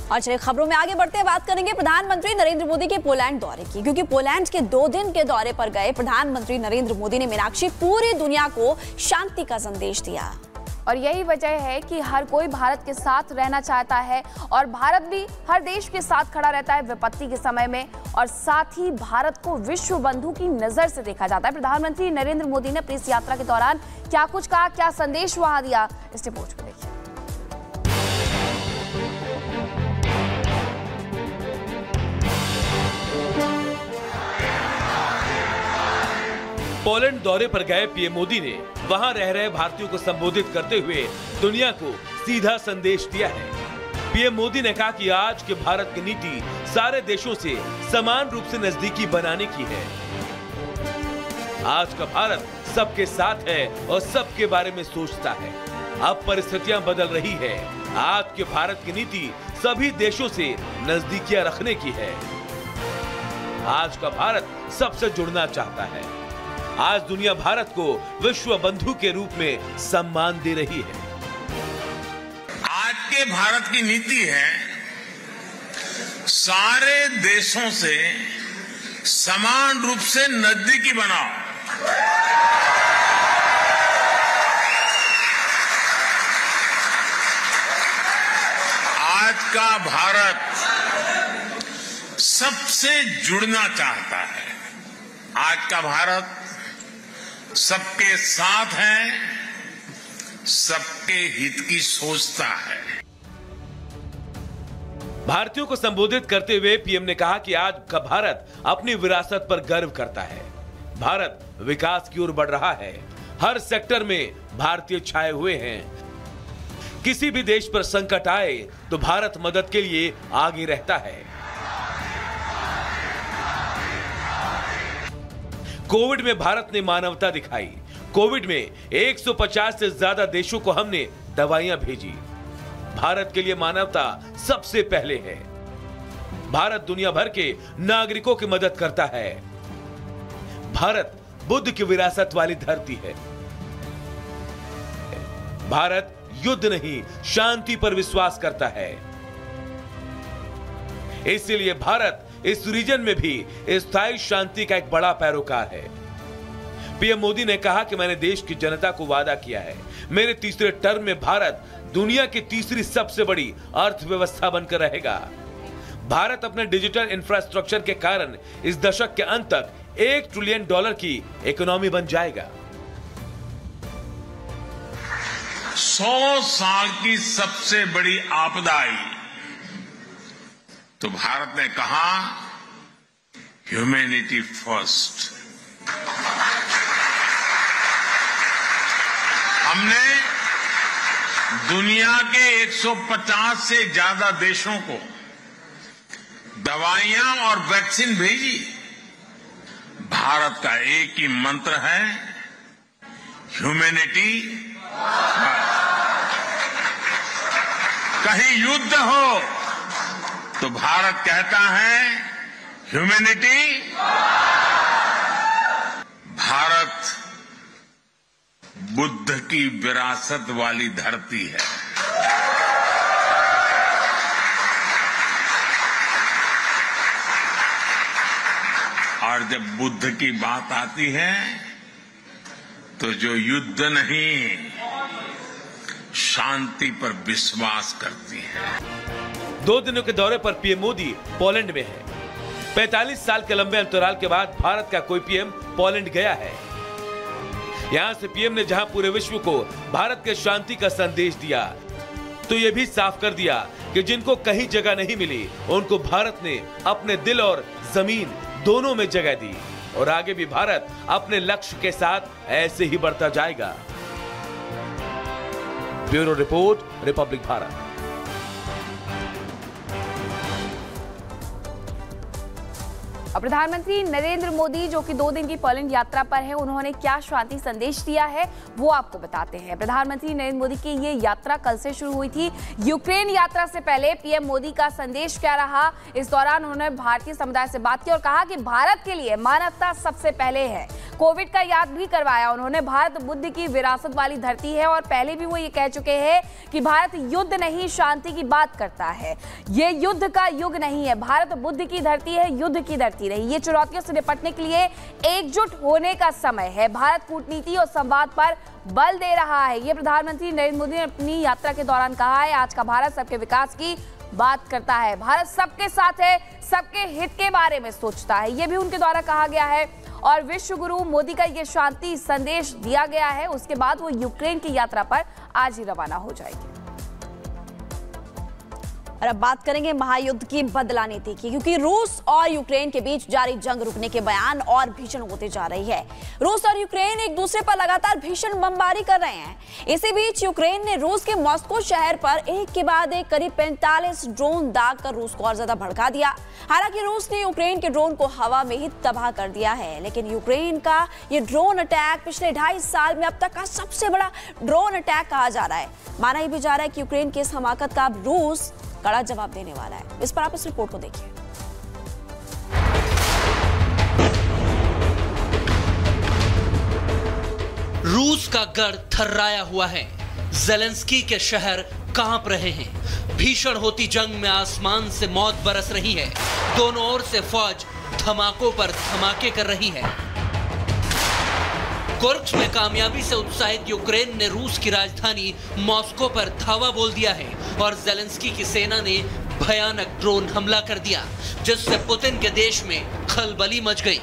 और चलिए खबरों में आगे बढ़ते हैं, बात करेंगे प्रधानमंत्री नरेंद्र मोदी के पोलैंड दौरे की, क्योंकि पोलैंड के 2 दिन के दौरे पर गए प्रधानमंत्री नरेंद्र मोदी ने मीनाक्षी पूरी दुनिया को शांति का संदेश दिया। और यही वजह है कि हर कोई भारत के साथ रहना चाहता है और भारत भी हर देश के साथ खड़ा रहता है विपत्ति के समय में, और साथ ही भारत को विश्व बंधु की नजर से देखा जाता है। प्रधानमंत्री नरेंद्र मोदी ने अपनी इस यात्रा के दौरान क्या कुछ कहा, क्या संदेश वहां दिया, इस रिपोर्ट को देखिए। पोलैंड दौरे पर गए पीएम मोदी ने वहां रह रहे भारतीयों को संबोधित करते हुए दुनिया को सीधा संदेश दिया है। पीएम मोदी ने कहा कि आज के भारत की नीति सारे देशों से समान रूप से नजदीकी बनाने की है। आज का भारत सबके साथ है और सबके बारे में सोचता है। अब परिस्थितियां बदल रही है। आज के भारत की नीति सभी देशों से नजदीकियां रखने की है। आज का भारत सबसे जुड़ना चाहता है। आज दुनिया भारत को विश्व बंधु के रूप में सम्मान दे रही है। आज के भारत की नीति है सारे देशों से समान रूप से नजदीकी बनाओ। आज का भारत सबसे जुड़ना चाहता है। आज का भारत सबके साथ है, सबके हित की सोचता है। भारतीयों को संबोधित करते हुए पीएम ने कहा कि आज का भारत अपनी विरासत पर गर्व करता है। भारत विकास की ओर बढ़ रहा है। हर सेक्टर में भारतीय छाए हुए हैं। किसी भी देश पर संकट आए तो भारत मदद के लिए आगे रहता है। कोविड में भारत ने मानवता दिखाई। कोविड में 150 से ज्यादा देशों को हमने दवाइयां भेजी। भारत के लिए मानवता सबसे पहले है। भारत दुनिया भर के नागरिकों की मदद करता है। भारत बुद्ध की विरासत वाली धरती है। भारत युद्ध नहीं, शांति पर विश्वास करता है। इसलिए भारत इस रीजन में भी स्थायी शांति का एक बड़ा पैरोकार है। पीएम मोदी ने कहा कि मैंने देश की जनता को वादा किया है, मेरे तीसरे टर्म में भारत दुनिया की तीसरी सबसे बड़ी अर्थव्यवस्था बनकर रहेगा। भारत अपने डिजिटल इंफ्रास्ट्रक्चर के कारण इस दशक के अंत तक $1 ट्रिलियन की इकोनॉमी बन जाएगा। 100 साल की सबसे बड़ी आपदा आई तो भारत ने कहा ह्यूमैनिटी फर्स्ट। हमने दुनिया के 150 से ज्यादा देशों को दवाइयां और वैक्सीन भेजी। भारत का एक ही मंत्र है, ह्यूमैनिटी फर्स्ट। कहीं युद्ध हो तो भारत कहता है ह्यूमैनिटी। भारत बुद्ध की विरासत वाली धरती है। और जब बुद्ध की बात आती है तो जो युद्ध नहीं, शांति पर विश्वास करती है। 2 दिनों के दौरे पर पीएम मोदी पोलैंड में है। 45 साल के लंबे अंतराल के बाद भारत का कोई पीएम पोलैंड गया है। यहां से पीएम ने जहां पूरे विश्व को भारत के शांति का संदेश दिया, तो यह भी साफ कर दिया कि जिनको कहीं जगह नहीं मिली, उनको भारत ने अपने दिल और जमीन दोनों में जगह दी। और आगे भी भारत अपने लक्ष्य के साथ ऐसे ही बढ़ता जाएगा। Bureau report, Republic Bharat. प्रधानमंत्री नरेंद्र मोदी जो कि 2 दिन की पोलैंड यात्रा पर है, उन्होंने क्या शांति संदेश दिया है वो आपको बताते हैं। प्रधानमंत्री नरेंद्र मोदी की ये यात्रा कल से शुरू हुई थी। यूक्रेन यात्रा से पहले पीएम मोदी का संदेश क्या रहा, इस दौरान उन्होंने भारतीय समुदाय से बात की और कहा कि भारत के लिए मानवता सबसे पहले है। कोविड का याद भी करवाया उन्होंने। भारत बुद्ध की विरासत वाली धरती है और पहले भी वो ये कह चुके हैं कि भारत युद्ध नहीं शांति की बात करता है। ये युद्ध का युग नहीं है, भारत बुद्ध की धरती है, युद्ध की धरती नहीं। ये चुनौतियों से निपटने के लिए एकजुट होने का समय है। भारत कूटनीति और संवाद पर बल दे रहा है। ये प्रधानमंत्री नरेंद्र मोदी ने अपनी यात्रा के दौरान कहा है। आज का भारत सबके विकास की बात करता है, भारत सबके साथ है, सबके हित के बारे में सोचता है, ये भी उनके द्वारा कहा गया है। और विश्व गुरु मोदी का ये शांति संदेश दिया गया है। उसके बाद वो यूक्रेन की यात्रा पर आज ही रवाना हो जाएगी। और अब बात करेंगे महायुद्ध की बदला नीति की, क्योंकि रूस और यूक्रेन के बीच जारी जंग रुकने के बयान और भीषण होते जा रही है। रूस और यूक्रेन एक दूसरे पर लगातार भीषण बमबारी कर रहे हैं। इसी बीच यूक्रेन ने रूस के मॉस्को शहर पर एक के बाद एक करीब 45 ड्रोन दागकर रूस को और ज्यादा भड़का दिया। हालांकि रूस ने यूक्रेन के ड्रोन को हवा में ही तबाह कर दिया है, लेकिन यूक्रेन का ये ड्रोन अटैक पिछले 2.5 साल में अब तक का सबसे बड़ा ड्रोन अटैक कहा जा रहा है। माना यह भी जा रहा है कि यूक्रेन की इस हमाकत का अब रूस कड़ा जवाब देने वाला है। इस पर आप इस रिपोर्ट को देखिए। रूस का गढ़ थर्राया हुआ है। ज़ेलेंस्की के शहर कांप रहे हैं। भीषण होती जंग में आसमान से मौत बरस रही है। दोनों ओर से फौज धमाकों पर धमाके कर रही है। कुर्स्क में कामयाबी से उत्साहित यूक्रेन ने रूस की राजधानी मॉस्को पर धावा बोल दिया है और ज़ेलेंस्की की सेना ने भयानक ड्रोन हमला कर दिया, जिससे पुतिन के देश में खलबली मच गई।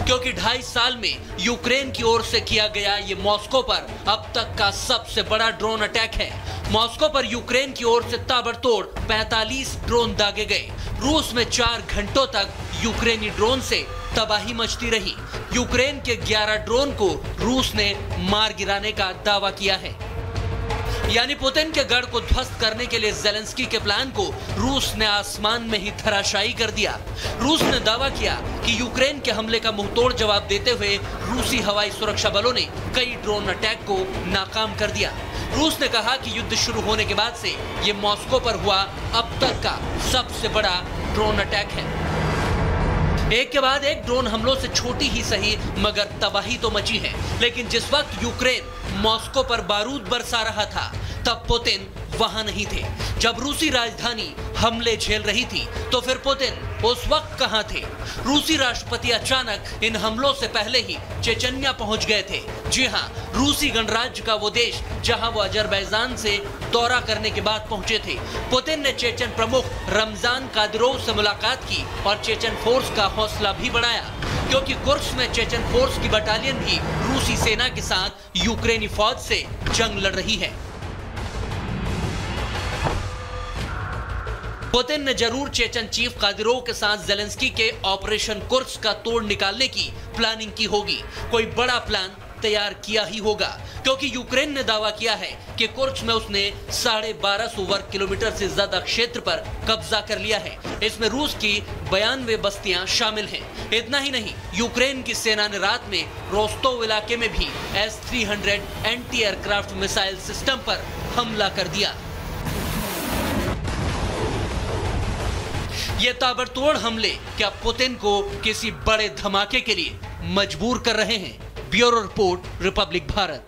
क्योंकि 2.5 साल में यूक्रेन की ओर से किया गया ये मॉस्को पर अब तक का सबसे बड़ा ड्रोन अटैक है। मॉस्को पर यूक्रेन की ओर से ताबड़तोड़ 45 ड्रोन दागे गए। रूस में 4 घंटों तक यूक्रेनी ड्रोन से तबाही मचती रही। यूक्रेन के 11 ड्रोन को रूस ने मार गिराने का दावा किया है। यानी पुतिन के गढ़ को ध्वस्त करने के लिए ज़ेलेंस्की के प्लान को रूस ने आसमान में ही धराशायी कर दिया। रूस ने दावा किया कि यूक्रेन के हमले का मुंहतोड़ जवाब देते हुए रूसी हवाई सुरक्षा बलों ने कई ड्रोन अटैक को नाकाम कर दिया। रूस ने कहा कि युद्ध शुरू होने के बाद से ये मॉस्को पर हुआ अब तक का सबसे बड़ा ड्रोन अटैक है। एक के बाद एक ड्रोन हमलों से छोटी ही सही मगर तबाही तो मची है। लेकिन जिस वक्त यूक्रेन मॉस्को पर बारूद बरसा रहा था, तब पुतिन वहां नहीं थे। जब रूसी राजधानी हमले झेल रही थी, तो फिर पुतिन उस वक्त कहां थे? रूसी राष्ट्रपति अचानक इन हमलों से पहले ही चेचन्या पहुंच गए थे। जी हां, रूसी गणराज्य का वो देश जहां वो अजरबैजान से दौरा करने के बाद पहुंचे थे। पुतिन ने चेचन प्रमुख रमजान कादिरोव से मुलाकात की और चेचन फोर्स का हौसला भी बढ़ाया, क्योंकि कुर्स्क में चेचन फोर्स की बटालियन भी रूसी सेना के साथ यूक्रेनी फौज से जंग लड़ रही है। पुतिन ने जरूर चेचन चीफ कादिरोव के साथ ज़ेलेंस्की के ऑपरेशन कुर्स्क का तोड़ निकालने की प्लानिंग की होगी। कोई बड़ा प्लान तैयार किया ही होगा, क्योंकि यूक्रेन ने दावा किया है कि कुर्स्क में उसने 1250 वर्ग किलोमीटर से ज्यादा क्षेत्र पर कब्जा कर लिया है। इसमें रूस की 92 बस्तियां शामिल हैं। इतना ही नहीं, यूक्रेन की सेना ने रात में रोस्तोव इलाके में भी S-300 anti aircraft missile system पर हमला कर दिया। ये ताबड़तोड़ हमले क्या पुतिन को किसी बड़े धमाके के लिए मजबूर कर रहे हैं? Bureau report, Republic Bharat.